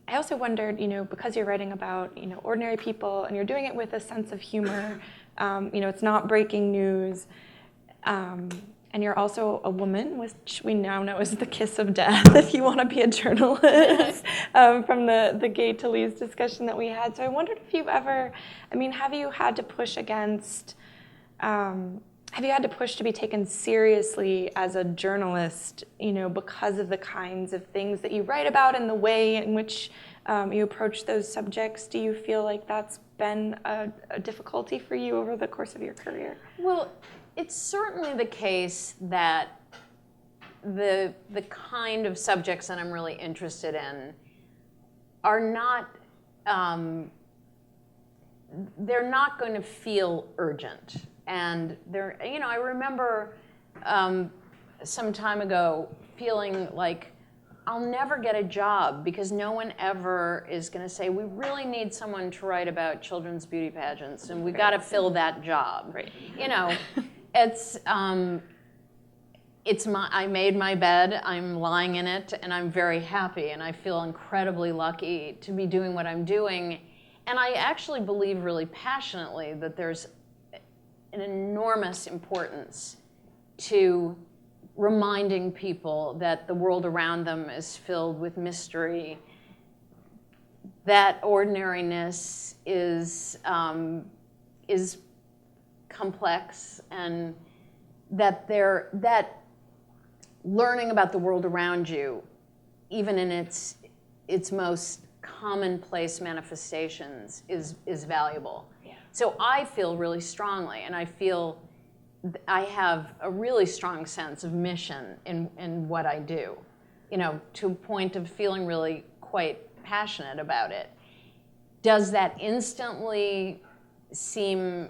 I also wondered, because you're writing about, ordinary people and you're doing it with a sense of humor, it's not breaking news, and you're also a woman, which we now know is the kiss of death if you want to be a journalist, from the gay to leave discussion that we had. So I wondered if you've ever, have you had to push against, have you had to push to be taken seriously as a journalist, because of the kinds of things that you write about and the way in which you approach those subjects? Do you feel like that's been a difficulty for you over the course of your career? Well, it's certainly the case that the kind of subjects that I'm really interested in are not, they're not going to feel urgent. And they're, I remember some time ago feeling like I'll never get a job because no one ever is going to say, we really need someone to write about children's beauty pageants and we got to fill that job. Right. I made my bed, I'm lying in it, and I'm very happy, and I feel incredibly lucky to be doing what I'm doing. And I actually believe really passionately that there's an enormous importance to reminding people that the world around them is filled with mystery, that ordinariness is complex, and that learning about the world around you, even in its most commonplace manifestations, is valuable. Yeah. So I feel really strongly, and I feel I have a really strong sense of mission in what I do, to a point of feeling really quite passionate about it. Does that instantly seem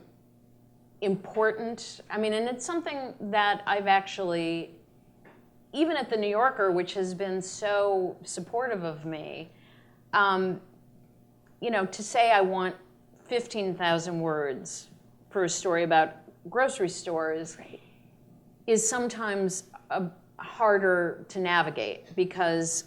important? And it's something that I've actually, even at the New Yorker, which has been so supportive of me, to say I want 15,000 words for a story about grocery stores is sometimes harder to navigate, because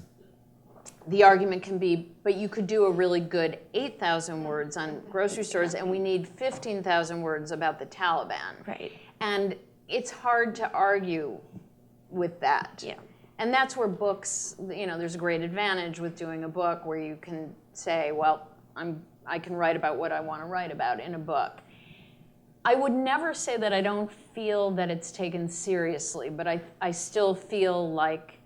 the argument can be, but you could do a really good 8,000 words on grocery stores, and we need 15,000 words about the Taliban. Right. And it's hard to argue with that. Yeah. And that's where books, there's a great advantage with doing a book where you can say, well, I can write about what I want to write about in a book. I would never say that I don't feel that it's taken seriously, but I still feel like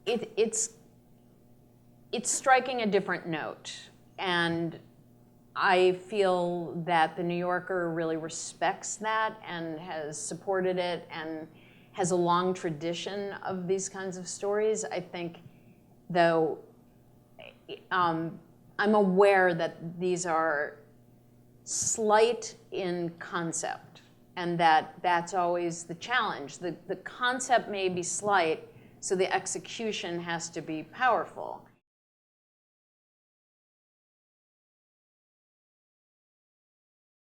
it's striking a different note. And I feel that the New Yorker really respects that and has supported it and has a long tradition of these kinds of stories. I think, though, I'm aware that these are slight in concept, and that's always the challenge. The concept may be slight, so the execution has to be powerful.